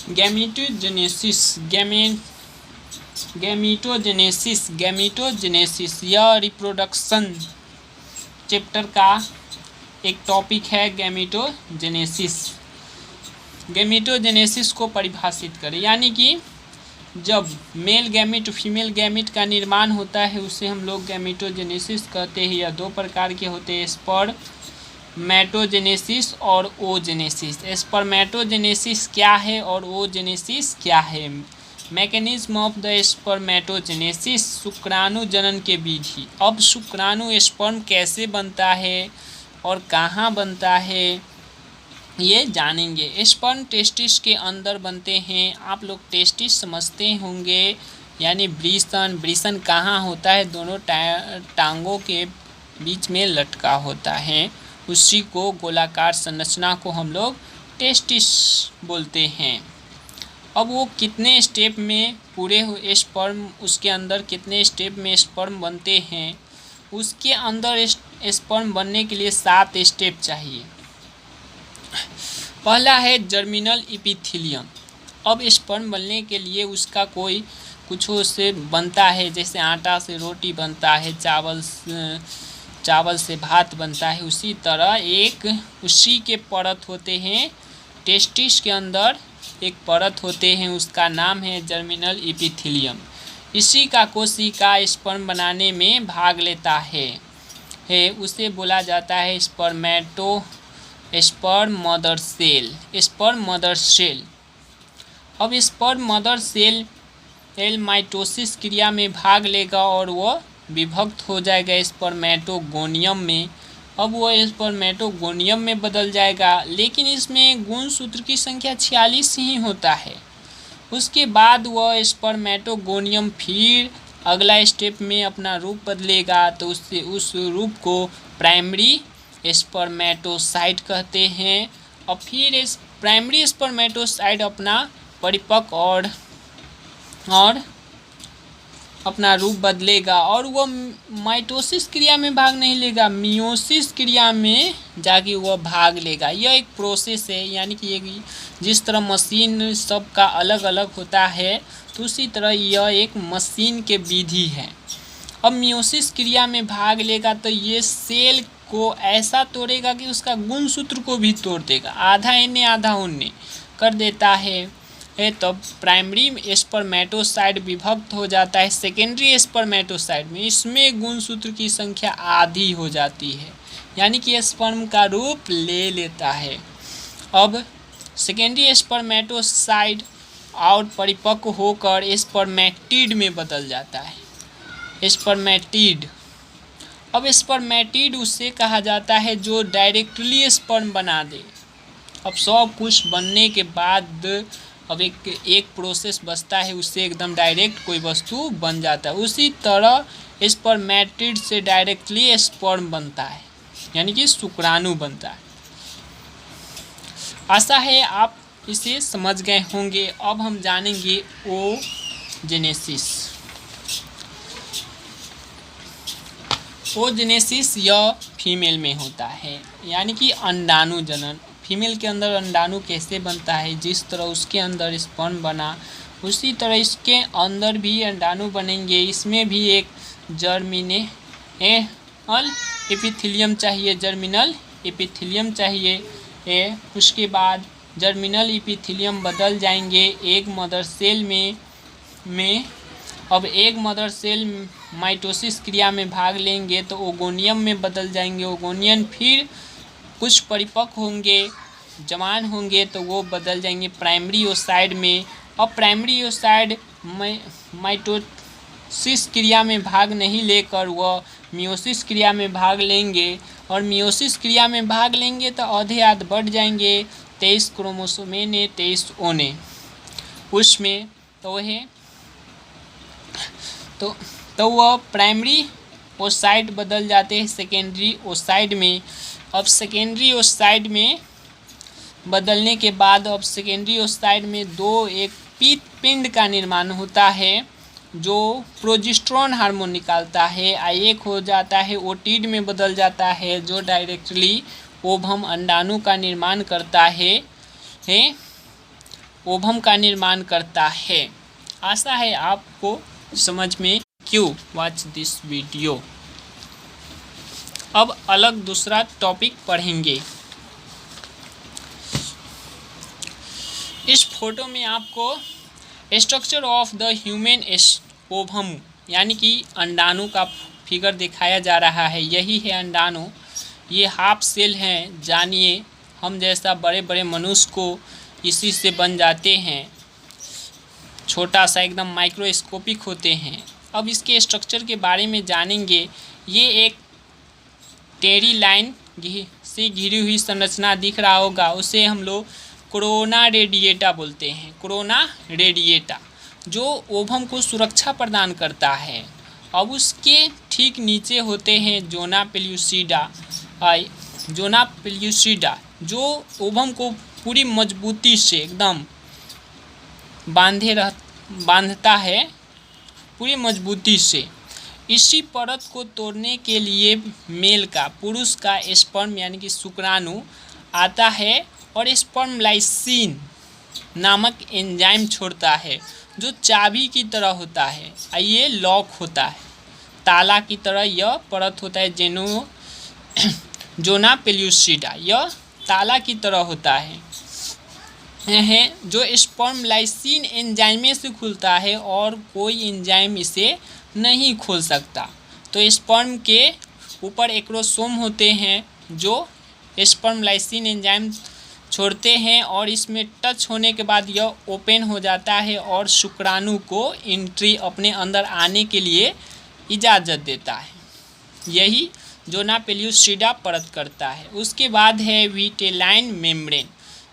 गैमीटोजेनेसिस गैमीटोजेनेसिस यह reproduction chapter का एक टॉपिक है। गैमीटोजेनेसिस को परिभाषित करें, यानी कि जब मेल गैमीट फीमेल गैमीट का निर्माण होता है उसे हम लोग गैमीटोजेनेसिस कहते हैं। यह दो प्रकार के होते हैं, स्पर्मेटोजेनेसिस और ओजेनेसिस। स्पर्मेटोजेनेसिस क्या है और ओजेनेसिस क्या है? मैकेनिज्म ऑफ द स्पर्मेटोजेनेसिस, शुक्राणु जनन के विधि। अब शुक्राणु स्पर्म कैसे बनता है और कहाँ बनता है ये जानेंगे। स्पर्म टेस्टिस के अंदर बनते हैं। आप लोग टेस्टिस समझते होंगे, यानी वृषण कहाँ होता है? दोनों टांगों के बीच में लटका होता है, उसी को गोलाकार संरचना को हम लोग टेस्टिस बोलते हैं। अब वो कितने स्टेप में पूरे स्पर्म, उसके अंदर कितने स्टेप में स्पर्म बनते हैं? उसके अंदर स्पर्म बनने के लिए 7 स्टेप चाहिए। पहला है जर्मिनल इपिथीलियम। अब स्पर्म बनने के लिए उसका कोई कुछ से बनता है, जैसे आटा से रोटी बनता है, चावल से भात बनता है। उसी तरह उसी के परत होते हैं। टेस्टिस के अंदर एक परत होते हैं, उसका नाम है जर्मिनल इपिथीलियम। इसी का कोशिका स्पर्म बनाने में भाग लेता है। उसे बोला जाता है स्पर्म मदर सेल। अब स्पर्म मदर सेल माइटोसिस क्रिया में भाग लेगा और वह विभक्त हो जाएगा स्पर्मेटोगोनियम में। अब वह स्पर्मेटोगोनियम में बदल जाएगा, लेकिन इसमें गुणसूत्र की संख्या 46 ही होता है। उसके बाद वह स्पर्मेटोगोनियम फिर अगला स्टेप में अपना रूप बदलेगा, तो उससे उस रूप को प्राइमरी स्पर्मेटोसाइट कहते हैं। और फिर इस प्राइमरी स्पर्मेटोसाइट अपना परिपक्व और अपना रूप बदलेगा, और वह माइटोसिस क्रिया में भाग नहीं लेगा, मियोसिस क्रिया में जाके वह भाग लेगा। यह एक प्रोसेस है, यानी कि जिस तरह मशीन सबका अलग अलग होता है, तो उसी तरह यह एक मशीन के विधि है। अब मियोसिस क्रिया में भाग लेगा तो ये सेल को ऐसा तोड़ेगा कि उसका गुणसूत्र को भी तोड़ देगा, आधा इन्हें आधा उन्हें कर देता है। तब प्राइमरी स्पर्मेटोसाइट विभक्त हो जाता है सेकेंडरी स्पर्मेटोसाइट में। इसमें गुणसूत्र की संख्या आधी हो जाती है, यानी कि स्पर्म का रूप ले लेता है। अब सेकेंडरी स्पर्मेटोसाइट और परिपक्व होकर स्पर्मेटिड में बदल जाता है। स्पर्मेटिड। अब स्पर्मेटिड उससे कहा जाता है जो डायरेक्टली स्पर्म बना दे। अब सब कुछ बनने के बाद अब एक प्रोसेस बचता है, उससे एकदम डायरेक्ट कोई वस्तु बन जाता है। उसी तरह स्पर्मेटिड से डायरेक्टली स्पर्म बनता है, यानी कि शुक्राणु बनता है। आशा है आप इसे समझ गए होंगे। अब हम जानेंगे ओजेनेसिस यह फीमेल में होता है, यानी कि अंडाणु जनन। फीमेल के अंदर अंडाणु कैसे बनता है? जिस तरह उसके अंदर स्पर्म बना, उसी तरह इसके अंदर भी अंडाणु बनेंगे। इसमें भी एक जर्मिनल एपिथेलियम चाहिए। उसके बाद जर्मिनल एपिथेलियम बदल जाएंगे एक मदर सेल में। अब एक मदर सेल माइटोसिस क्रिया में भाग लेंगे तो ओगोनियम में बदल जाएंगे। ओगोनियन फिर कुछ परिपक्व होंगे, जवान होंगे, तो वो बदल जाएंगे प्राइमरी ओसाइड में। अब प्राइमरी ओसाइड माइटोसिस क्रिया में भाग नहीं लेकर वह मियोसिस क्रिया में भाग लेंगे, और मियोसिस क्रिया में भाग लेंगे तो आधे आध बढ़ जाएंगे। 23 क्रोमोसोमें ने 23 ओने उसमें तो वह प्राइमरी ओसाइड बदल जाते हैं सेकेंडरी ओसाइड में। अब सेकेंडरी ओसाइड में बदलने के बाद अब सेकेंडरी ओसाइड में एक पिंड का निर्माण होता है जो प्रोजेस्टेरोन हार्मोन निकालता है। एक हो जाता है ओटिड में बदल जाता है जो डायरेक्टली ओवम अंडाणु का निर्माण करता है। ओवम का निर्माण करता है। आशा है आपको समझ में क्यों। Watch this video. अब अलग दूसरा टॉपिक पढ़ेंगे। इस फोटो में आपको structure of the human ovum यानी कि अंडाणु का फिगर दिखाया जा रहा है। यही है अंडाणु। ये हाफ सेल हैं। जानिए, हम जैसा बड़े बड़े मनुष्य को इसी से बन जाते हैं। छोटा सा एकदम माइक्रोस्कोपिक होते हैं। अब इसके स्ट्रक्चर के बारे में जानेंगे। ये एक टेढ़ी लाइन से घिरी हुई संरचना दिख रहा होगा, उसे हम लोग कोरोना रेडिएटा बोलते हैं। कोरोना रेडिएटा जो ओवम को सुरक्षा प्रदान करता है। अब उसके ठीक नीचे होते हैं जोना पेल्यूसिडा। जोना पेल्यूसिडा जो ओवम को पूरी मजबूती से एकदम बांधता है, पूरी मजबूती से। इसी परत को तोड़ने के लिए मेल का, पुरुष का स्पर्म यानी कि शुक्राणु आता है और स्पर्म लाइसिन नामक एंजाइम छोड़ता है जो चाबी की तरह होता है। ये लॉक होता है, ताला की तरह यह परत होता है। जोना पेल्यूसिडा यह ताला की तरह होता है जो स्पर्म लाइसिन एंजाइम से खुलता है और कोई एंजाइम इसे नहीं खोल सकता। तो स्पर्म के ऊपर एक्रोसोम होते हैं जो स्पर्म लाइसिन एंजाइम छोड़ते हैं और इसमें टच होने के बाद यह ओपन हो जाता है और शुक्राणु को एंट्री अपने अंदर आने के लिए इजाज़त देता है। यही जोना पेल्यूसिडा परत करता है। उसके बाद है विटेलाइन मेम्ब्रेन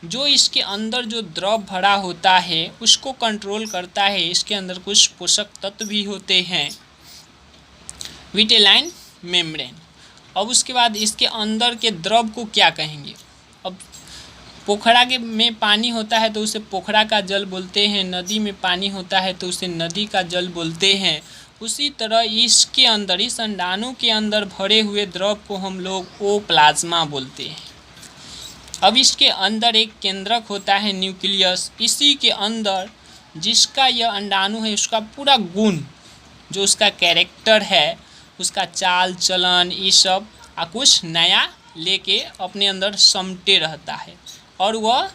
जो इसके अंदर जो द्रव भरा होता है उसको कंट्रोल करता है। इसके अंदर कुछ पोषक तत्व भी होते हैं। Vitelline membrane. अब उसके बाद इसके अंदर के द्रव को क्या कहेंगे। अब पोखरा के में पानी होता है तो उसे पोखरा का जल बोलते हैं। नदी में पानी होता है तो उसे नदी का जल बोलते हैं। उसी तरह इसके अंदर, इस अंडाणु के अंदर भरे हुए द्रव को हम लोग ओ प्लाज्मा बोलते हैं। अब इसके अंदर एक केंद्रक होता है न्यूक्लियस। इसी के अंदर जिसका यह अंडाणु है उसका पूरा गुण, जो उसका कैरेक्टर है, उसका चाल चलन, ये सब कुछ नया लेके अपने अंदर समेटे रहता है। और वह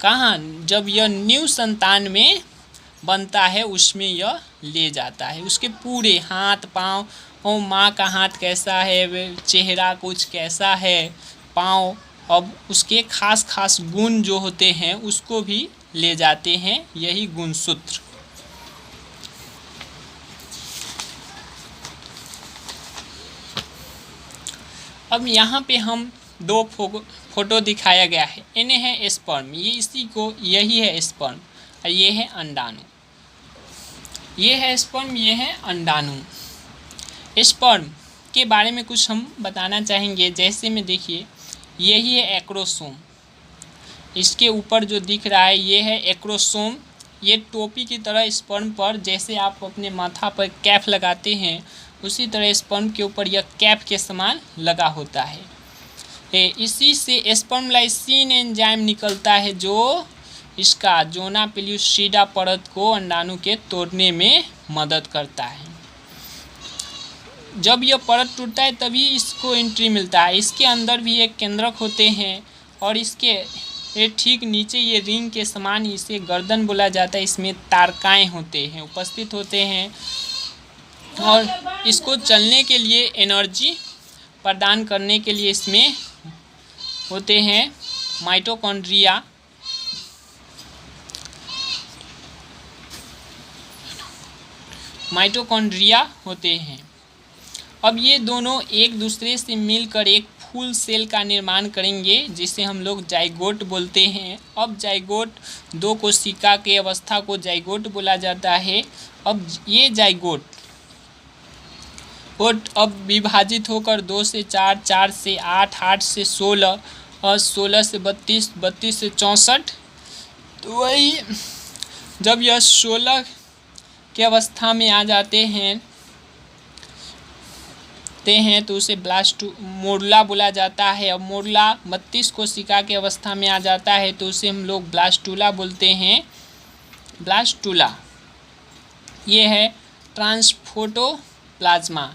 कहाँ, जब यह न्यू संतान में बनता है उसमें यह ले जाता है। उसके पूरे हाथ पाँव, और माँ का हाथ कैसा है, चेहरा कुछ कैसा है, पाँव, अब उसके खास खास गुण जो होते हैं उसको भी ले जाते हैं। यही गुणसूत्र। अब यहाँ पे हम दो फोटो दिखाया गया है। इन्हें है स्पर्म, ये इसी को, यही है स्पर्म और ये है अंडाणु। ये है स्पर्म, ये है अंडाणु। स्पर्म के बारे में कुछ हम बताना चाहेंगे। जैसे में देखिए, यही है एक्रोसोम। इसके ऊपर जो दिख रहा है ये है एक्रोसोम। ये टोपी की तरह स्पर्म पर, जैसे आप अपने माथा पर कैप लगाते हैं उसी तरह स्पर्म के ऊपर यह कैप के समान लगा होता है। इसी से स्पर्म लाइसिन एंजाइम निकलता है जो इसका जोना पेल्यूसिडा परत को अंडाणु के तोड़ने में मदद करता है। जब यह परत टूटता है तभी इसको एंट्री मिलता है। इसके अंदर भी एक केंद्रक होते हैं और इसके ठीक नीचे ये रिंग के समान, इसे गर्दन बोला जाता है। इसमें तारकाएं होते हैं, उपस्थित होते हैं और इसको चलने के लिए, एनर्जी प्रदान करने के लिए इसमें होते हैं माइटोकॉन्ड्रिया। माइटोकॉन्ड्रिया होते हैं। अब ये दोनों एक दूसरे से मिलकर एक फूल सेल का निर्माण करेंगे जिसे हम लोग जाइगोट बोलते हैं। अब जाइगोट, दो कोशिका के अवस्था को जाइगोट बोला जाता है। अब ये जाइगोट अब विभाजित होकर 2 से 4, 4 से 8, 8 से 16 और 16 से 32, 32 से 64। तो वही जब यह 16 की अवस्था में आ जाते हैं तो उसे मोर्ला बोला जाता है। अब मोर्ला 32 कोशिका की अवस्था में आ जाता है तो उसे हम लोग ब्लास्टुला बोलते हैं। ब्लास्टुला, ये है ट्रांसफोटोप्लाज्मा,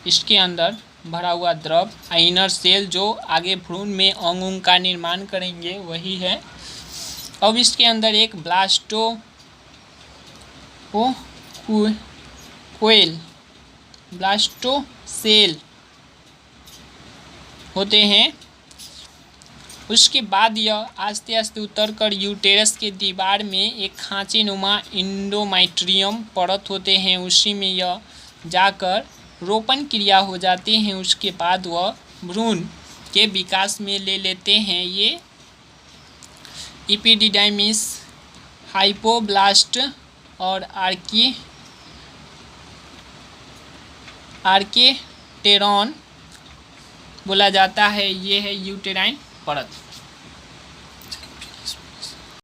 इसके अंदर भरा हुआ द्रव। इनर सेल जो आगे भ्रूण में अंग का निर्माण करेंगे वही है। अब इसके अंदर एक ब्लास्टोसेल होते हैं। उसके बाद यह आस्ते आस्ते उतरकर यूटेरस के दीवार में एक खांचेनुमा एंडोमेट्रियम परत होते हैं, उसी में यह जाकर रोपण क्रिया हो जाती हैं। उसके बाद वह भ्रूण के विकास में ले लेते हैं। ये एपिडिडाइमिस, हाइपोब्लास्ट और आर्केटेरॉन बोला जाता है। ये है यूटेराइन परत।